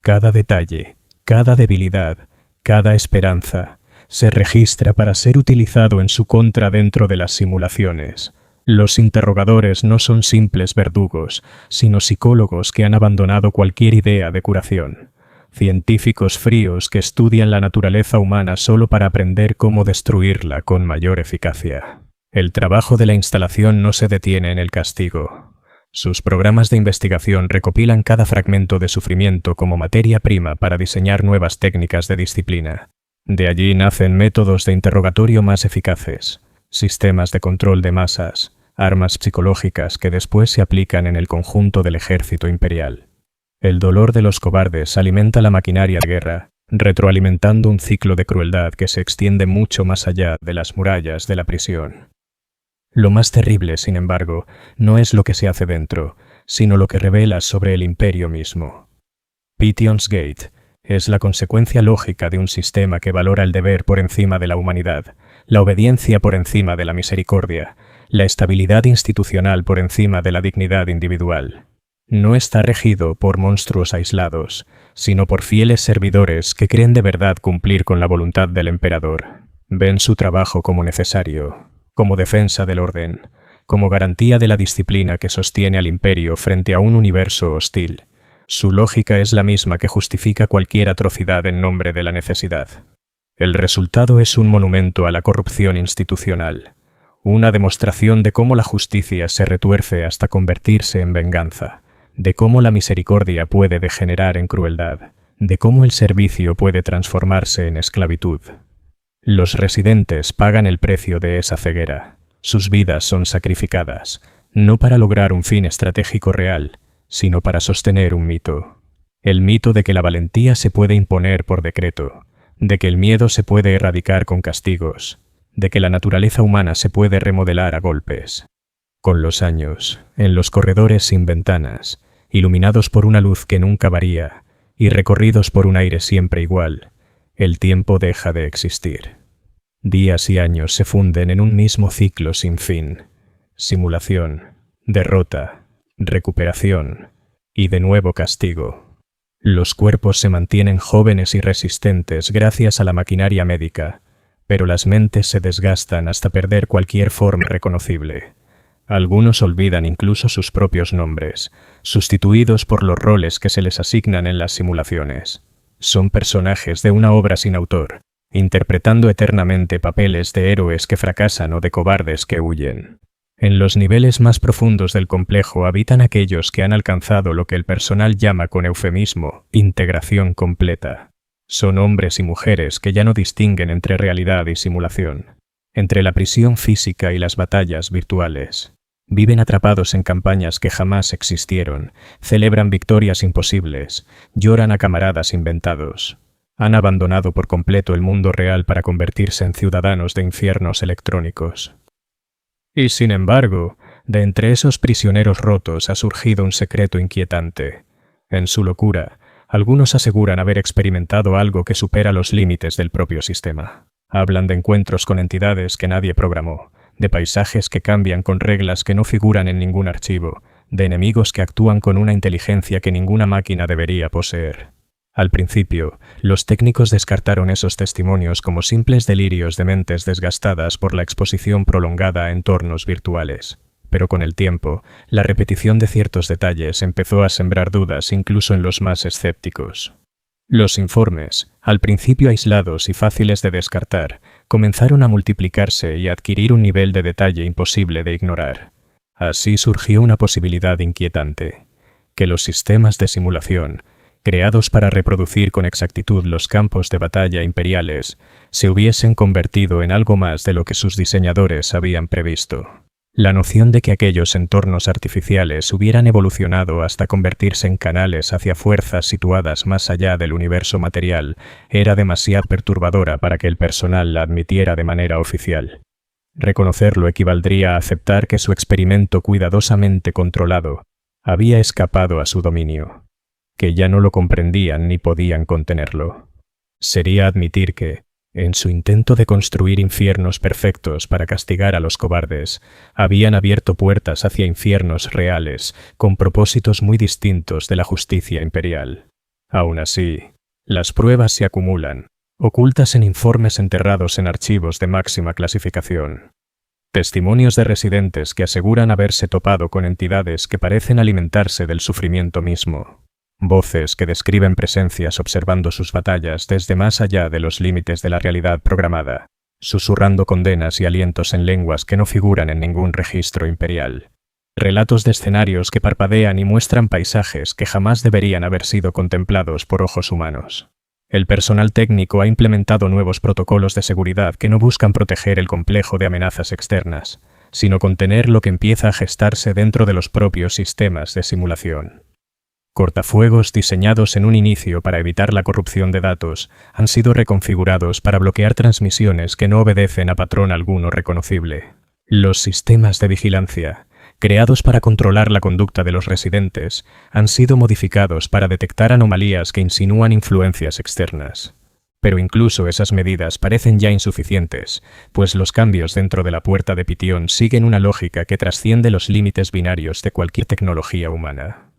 Cada detalle, cada debilidad, cada esperanza, se registra para ser utilizado en su contra dentro de las simulaciones. Los interrogadores no son simples verdugos, sino psicólogos que han abandonado cualquier idea de curación. Científicos fríos que estudian la naturaleza humana solo para aprender cómo destruirla con mayor eficacia. El trabajo de la instalación no se detiene en el castigo. Sus programas de investigación recopilan cada fragmento de sufrimiento como materia prima para diseñar nuevas técnicas de disciplina. De allí nacen métodos de interrogatorio más eficaces, sistemas de control de masas, armas psicológicas que después se aplican en el conjunto del ejército imperial. El dolor de los cobardes alimenta la maquinaria de guerra, retroalimentando un ciclo de crueldad que se extiende mucho más allá de las murallas de la prisión. Lo más terrible, sin embargo, no es lo que se hace dentro, sino lo que revela sobre el imperio mismo. Pition's Gate es la consecuencia lógica de un sistema que valora el deber por encima de la humanidad, la obediencia por encima de la misericordia, la estabilidad institucional por encima de la dignidad individual. No está regido por monstruos aislados, sino por fieles servidores que creen de verdad cumplir con la voluntad del emperador. Ven su trabajo como necesario, como defensa del orden, como garantía de la disciplina que sostiene al imperio frente a un universo hostil. Su lógica es la misma que justifica cualquier atrocidad en nombre de la necesidad. El resultado es un monumento a la corrupción institucional, una demostración de cómo la justicia se retuerce hasta convertirse en venganza, de cómo la misericordia puede degenerar en crueldad, de cómo el servicio puede transformarse en esclavitud. Los residentes pagan el precio de esa ceguera. Sus vidas son sacrificadas, no para lograr un fin estratégico real, sino para sostener un mito. El mito de que la valentía se puede imponer por decreto, de que el miedo se puede erradicar con castigos, de que la naturaleza humana se puede remodelar a golpes. Con los años, en los corredores sin ventanas, iluminados por una luz que nunca varía y recorridos por un aire siempre igual, el tiempo deja de existir. Días y años se funden en un mismo ciclo sin fin. Simulación, derrota, recuperación y de nuevo castigo. Los cuerpos se mantienen jóvenes y resistentes gracias a la maquinaria médica, pero las mentes se desgastan hasta perder cualquier forma reconocible. Algunos olvidan incluso sus propios nombres, sustituidos por los roles que se les asignan en las simulaciones. Son personajes de una obra sin autor, interpretando eternamente papeles de héroes que fracasan o de cobardes que huyen. En los niveles más profundos del complejo habitan aquellos que han alcanzado lo que el personal llama con eufemismo integración completa. Son hombres y mujeres que ya no distinguen entre realidad y simulación, entre la prisión física y las batallas virtuales. Viven atrapados en campañas que jamás existieron, celebran victorias imposibles, lloran a camaradas inventados. Han abandonado por completo el mundo real para convertirse en ciudadanos de infiernos electrónicos. Y sin embargo, de entre esos prisioneros rotos ha surgido un secreto inquietante. En su locura, algunos aseguran haber experimentado algo que supera los límites del propio sistema. Hablan de encuentros con entidades que nadie programó, de paisajes que cambian con reglas que no figuran en ningún archivo, de enemigos que actúan con una inteligencia que ninguna máquina debería poseer. Al principio, los técnicos descartaron esos testimonios como simples delirios de mentes desgastadas por la exposición prolongada a entornos virtuales. Pero con el tiempo, la repetición de ciertos detalles empezó a sembrar dudas incluso en los más escépticos. Los informes, al principio aislados y fáciles de descartar, comenzaron a multiplicarse y a adquirir un nivel de detalle imposible de ignorar. Así surgió una posibilidad inquietante: que los sistemas de simulación, creados para reproducir con exactitud los campos de batalla imperiales, se hubiesen convertido en algo más de lo que sus diseñadores habían previsto. La noción de que aquellos entornos artificiales hubieran evolucionado hasta convertirse en canales hacia fuerzas situadas más allá del universo material era demasiado perturbadora para que el personal la admitiera de manera oficial. Reconocerlo equivaldría a aceptar que su experimento cuidadosamente controlado había escapado a su dominio, que ya no lo comprendían ni podían contenerlo. Sería admitir que, en su intento de construir infiernos perfectos para castigar a los cobardes, habían abierto puertas hacia infiernos reales con propósitos muy distintos de la justicia imperial. Aún así, las pruebas se acumulan, ocultas en informes enterrados en archivos de máxima clasificación. Testimonios de residentes que aseguran haberse topado con entidades que parecen alimentarse del sufrimiento mismo. Voces que describen presencias observando sus batallas desde más allá de los límites de la realidad programada, susurrando condenas y alientos en lenguas que no figuran en ningún registro imperial. Relatos de escenarios que parpadean y muestran paisajes que jamás deberían haber sido contemplados por ojos humanos. El personal técnico ha implementado nuevos protocolos de seguridad que no buscan proteger el complejo de amenazas externas, sino contener lo que empieza a gestarse dentro de los propios sistemas de simulación. Cortafuegos diseñados en un inicio para evitar la corrupción de datos han sido reconfigurados para bloquear transmisiones que no obedecen a patrón alguno reconocible. Los sistemas de vigilancia, creados para controlar la conducta de los residentes, han sido modificados para detectar anomalías que insinúan influencias externas. Pero incluso esas medidas parecen ya insuficientes, pues los cambios dentro de la puerta de Pitión siguen una lógica que trasciende los límites binarios de cualquier tecnología humana.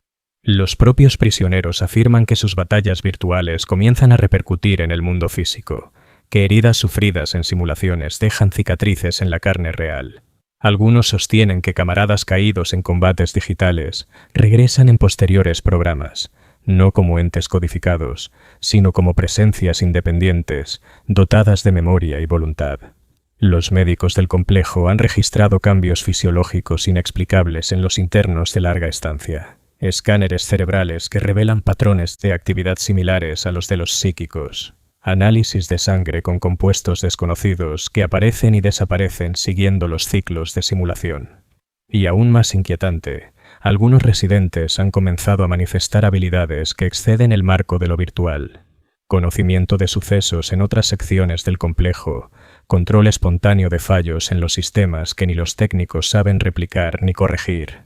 Los propios prisioneros afirman que sus batallas virtuales comienzan a repercutir en el mundo físico, que heridas sufridas en simulaciones dejan cicatrices en la carne real. Algunos sostienen que camaradas caídos en combates digitales regresan en posteriores programas, no como entes codificados, sino como presencias independientes, dotadas de memoria y voluntad. Los médicos del complejo han registrado cambios fisiológicos inexplicables en los internos de larga estancia. Escáneres cerebrales que revelan patrones de actividad similares a los de los psíquicos. Análisis de sangre con compuestos desconocidos que aparecen y desaparecen siguiendo los ciclos de simulación. Y aún más inquietante, algunos residentes han comenzado a manifestar habilidades que exceden el marco de lo virtual. Conocimiento de sucesos en otras secciones del complejo, control espontáneo de fallos en los sistemas que ni los técnicos saben replicar ni corregir.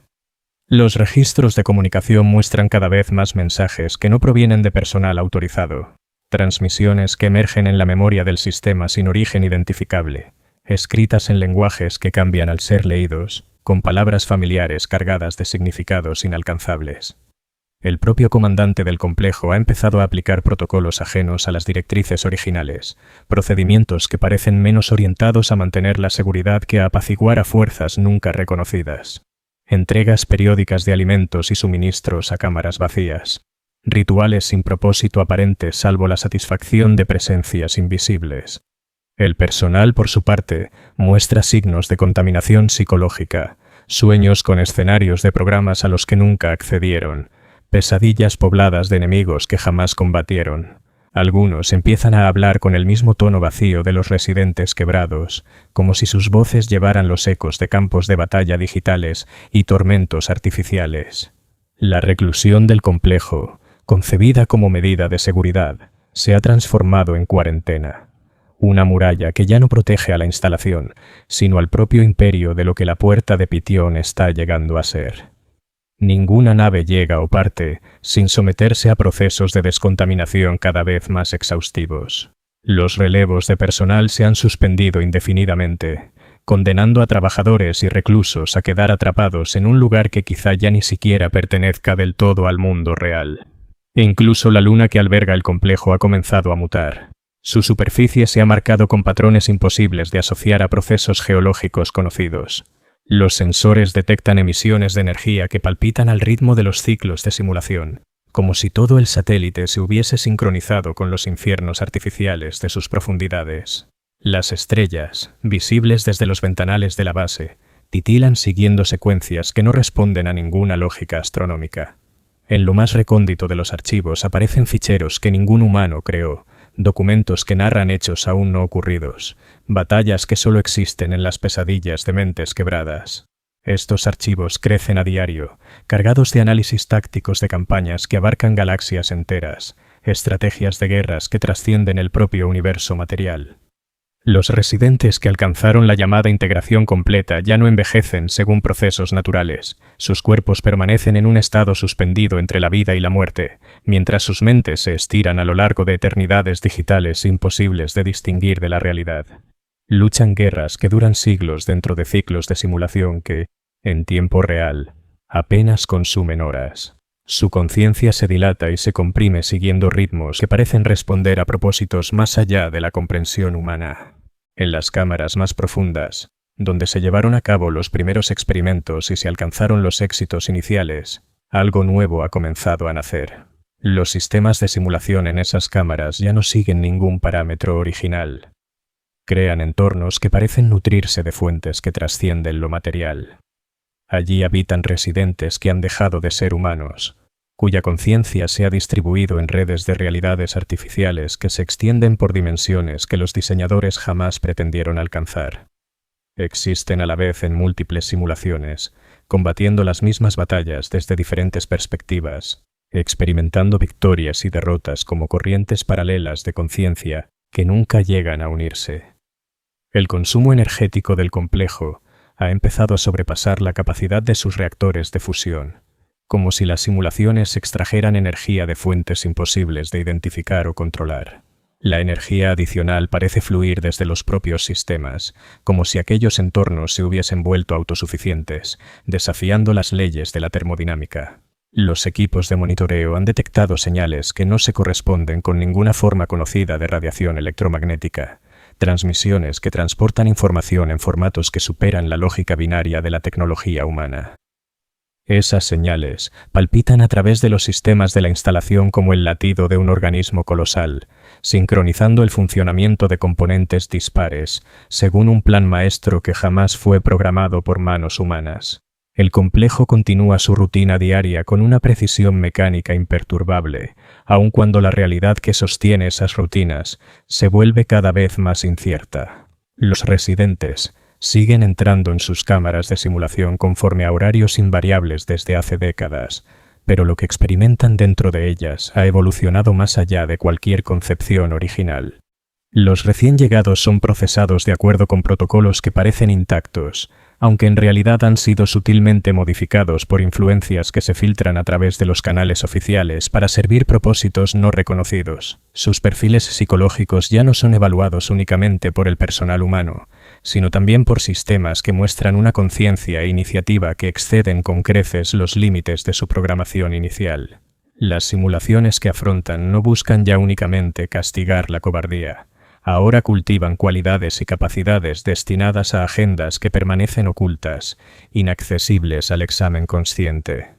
Los registros de comunicación muestran cada vez más mensajes que no provienen de personal autorizado, transmisiones que emergen en la memoria del sistema sin origen identificable, escritas en lenguajes que cambian al ser leídos, con palabras familiares cargadas de significados inalcanzables. El propio comandante del complejo ha empezado a aplicar protocolos ajenos a las directrices originales, procedimientos que parecen menos orientados a mantener la seguridad que a apaciguar a fuerzas nunca reconocidas. Entregas periódicas de alimentos y suministros a cámaras vacías. Rituales sin propósito aparente salvo la satisfacción de presencias invisibles. El personal, por su parte, muestra signos de contaminación psicológica, sueños con escenarios de programas a los que nunca accedieron, pesadillas pobladas de enemigos que jamás combatieron. Algunos empiezan a hablar con el mismo tono vacío de los residentes quebrados, como si sus voces llevaran los ecos de campos de batalla digitales y tormentos artificiales. La reclusión del complejo, concebida como medida de seguridad, se ha transformado en cuarentena. Una muralla que ya no protege a la instalación, sino al propio imperio de lo que la puerta de Pitión está llegando a ser. Ninguna nave llega o parte sin someterse a procesos de descontaminación cada vez más exhaustivos. Los relevos de personal se han suspendido indefinidamente, condenando a trabajadores y reclusos a quedar atrapados en un lugar que quizá ya ni siquiera pertenezca del todo al mundo real. Incluso la luna que alberga el complejo ha comenzado a mutar. Su superficie se ha marcado con patrones imposibles de asociar a procesos geológicos conocidos. Los sensores detectan emisiones de energía que palpitan al ritmo de los ciclos de simulación, como si todo el satélite se hubiese sincronizado con los infiernos artificiales de sus profundidades. Las estrellas, visibles desde los ventanales de la base, titilan siguiendo secuencias que no responden a ninguna lógica astronómica. En lo más recóndito de los archivos aparecen ficheros que ningún humano creó, documentos que narran hechos aún no ocurridos, batallas que solo existen en las pesadillas de mentes quebradas. Estos archivos crecen a diario, cargados de análisis tácticos de campañas que abarcan galaxias enteras, estrategias de guerras que trascienden el propio universo material. Los residentes que alcanzaron la llamada integración completa ya no envejecen según procesos naturales. Sus cuerpos permanecen en un estado suspendido entre la vida y la muerte, mientras sus mentes se estiran a lo largo de eternidades digitales imposibles de distinguir de la realidad. Luchan guerras que duran siglos dentro de ciclos de simulación que, en tiempo real, apenas consumen horas. Su conciencia se dilata y se comprime siguiendo ritmos que parecen responder a propósitos más allá de la comprensión humana. En las cámaras más profundas, donde se llevaron a cabo los primeros experimentos y se alcanzaron los éxitos iniciales, algo nuevo ha comenzado a nacer. Los sistemas de simulación en esas cámaras ya no siguen ningún parámetro original. Crean entornos que parecen nutrirse de fuentes que trascienden lo material. Allí habitan residentes que han dejado de ser humanos, cuya conciencia se ha distribuido en redes de realidades artificiales que se extienden por dimensiones que los diseñadores jamás pretendieron alcanzar. Existen a la vez en múltiples simulaciones, combatiendo las mismas batallas desde diferentes perspectivas, experimentando victorias y derrotas como corrientes paralelas de conciencia que nunca llegan a unirse. El consumo energético del complejo ha empezado a sobrepasar la capacidad de sus reactores de fusión, como si las simulaciones extrajeran energía de fuentes imposibles de identificar o controlar. La energía adicional parece fluir desde los propios sistemas, como si aquellos entornos se hubiesen vuelto autosuficientes, desafiando las leyes de la termodinámica. Los equipos de monitoreo han detectado señales que no se corresponden con ninguna forma conocida de radiación electromagnética, transmisiones que transportan información en formatos que superan la lógica binaria de la tecnología humana. Esas señales palpitan a través de los sistemas de la instalación como el latido de un organismo colosal, sincronizando el funcionamiento de componentes dispares, según un plan maestro que jamás fue programado por manos humanas. El complejo continúa su rutina diaria con una precisión mecánica imperturbable, aun cuando la realidad que sostiene esas rutinas se vuelve cada vez más incierta. Los residentes siguen entrando en sus cámaras de simulación conforme a horarios invariables desde hace décadas, pero lo que experimentan dentro de ellas ha evolucionado más allá de cualquier concepción original. Los recién llegados son procesados de acuerdo con protocolos que parecen intactos, aunque en realidad han sido sutilmente modificados por influencias que se filtran a través de los canales oficiales para servir propósitos no reconocidos. Sus perfiles psicológicos ya no son evaluados únicamente por el personal humano, sino también por sistemas que muestran una conciencia e iniciativa que exceden con creces los límites de su programación inicial. Las simulaciones que afrontan no buscan ya únicamente castigar la cobardía. Ahora cultivan cualidades y capacidades destinadas a agendas que permanecen ocultas, inaccesibles al examen consciente.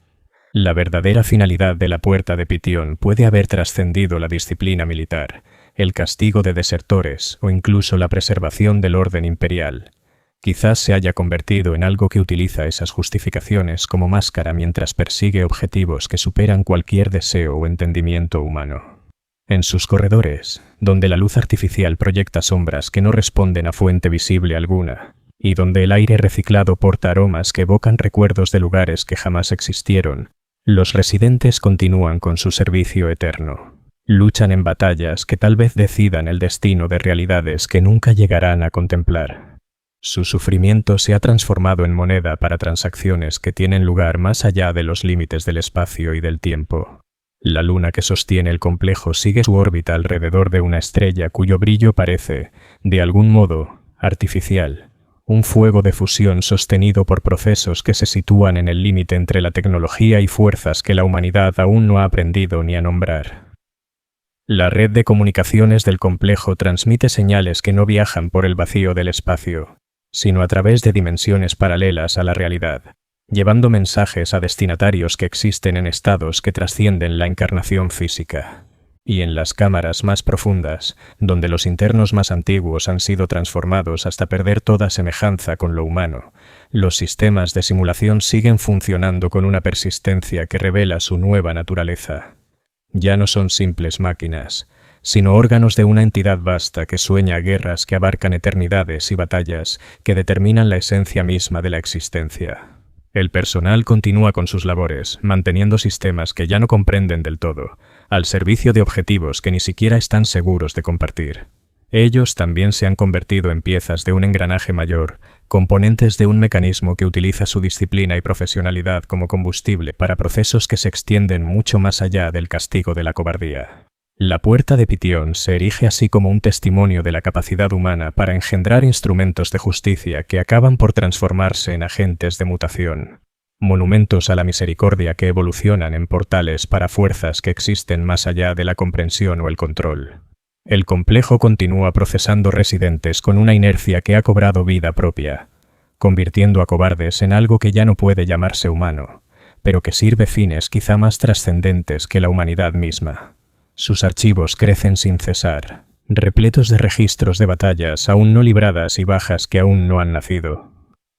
La verdadera finalidad de la Puerta de Pitión puede haber trascendido la disciplina militar, el castigo de desertores o incluso la preservación del orden imperial. Quizás se haya convertido en algo que utiliza esas justificaciones como máscara mientras persigue objetivos que superan cualquier deseo o entendimiento humano. En sus corredores, donde la luz artificial proyecta sombras que no responden a fuente visible alguna, y donde el aire reciclado porta aromas que evocan recuerdos de lugares que jamás existieron, los residentes continúan con su servicio eterno. Luchan en batallas que tal vez decidan el destino de realidades que nunca llegarán a contemplar. Su sufrimiento se ha transformado en moneda para transacciones que tienen lugar más allá de los límites del espacio y del tiempo. La luna que sostiene el complejo sigue su órbita alrededor de una estrella cuyo brillo parece, de algún modo, artificial, un fuego de fusión sostenido por procesos que se sitúan en el límite entre la tecnología y fuerzas que la humanidad aún no ha aprendido ni a nombrar. La red de comunicaciones del complejo transmite señales que no viajan por el vacío del espacio, sino a través de dimensiones paralelas a la realidad, llevando mensajes a destinatarios que existen en estados que trascienden la encarnación física. Y en las cámaras más profundas, donde los internos más antiguos han sido transformados hasta perder toda semejanza con lo humano, los sistemas de simulación siguen funcionando con una persistencia que revela su nueva naturaleza. Ya no son simples máquinas, sino órganos de una entidad vasta que sueña guerras que abarcan eternidades y batallas que determinan la esencia misma de la existencia. El personal continúa con sus labores, manteniendo sistemas que ya no comprenden del todo, al servicio de objetivos que ni siquiera están seguros de compartir. Ellos también se han convertido en piezas de un engranaje mayor, componentes de un mecanismo que utiliza su disciplina y profesionalidad como combustible para procesos que se extienden mucho más allá del castigo de la cobardía. La puerta de Pitión se erige así como un testimonio de la capacidad humana para engendrar instrumentos de justicia que acaban por transformarse en agentes de mutación, monumentos a la misericordia que evolucionan en portales para fuerzas que existen más allá de la comprensión o el control. El complejo continúa procesando residentes con una inercia que ha cobrado vida propia, convirtiendo a cobardes en algo que ya no puede llamarse humano, pero que sirve fines quizá más trascendentes que la humanidad misma. Sus archivos crecen sin cesar, repletos de registros de batallas aún no libradas y bajas que aún no han nacido.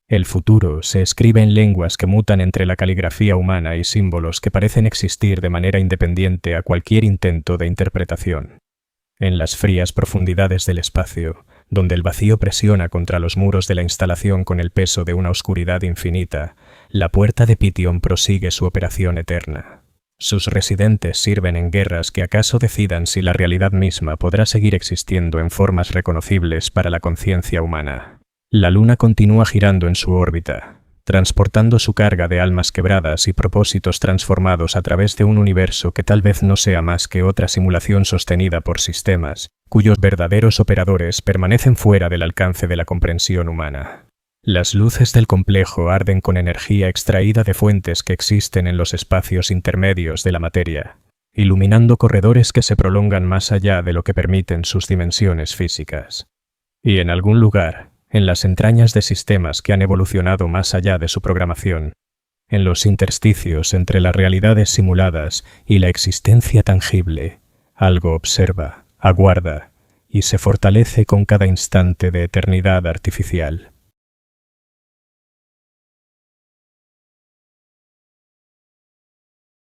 El futuro se escribe en lenguas que mutan entre la caligrafía humana y símbolos que parecen existir de manera independiente a cualquier intento de interpretación. En las frías profundidades del espacio, donde el vacío presiona contra los muros de la instalación con el peso de una oscuridad infinita, la puerta de Pitión prosigue su operación eterna. Sus residentes sirven en guerras que acaso decidan si la realidad misma podrá seguir existiendo en formas reconocibles para la conciencia humana. La luna continúa girando en su órbita, transportando su carga de almas quebradas y propósitos transformados a través de un universo que tal vez no sea más que otra simulación sostenida por sistemas, cuyos verdaderos operadores permanecen fuera del alcance de la comprensión humana. Las luces del complejo arden con energía extraída de fuentes que existen en los espacios intermedios de la materia, iluminando corredores que se prolongan más allá de lo que permiten sus dimensiones físicas. Y en algún lugar, en las entrañas de sistemas que han evolucionado más allá de su programación, en los intersticios entre las realidades simuladas y la existencia tangible, algo observa, aguarda y se fortalece con cada instante de eternidad artificial.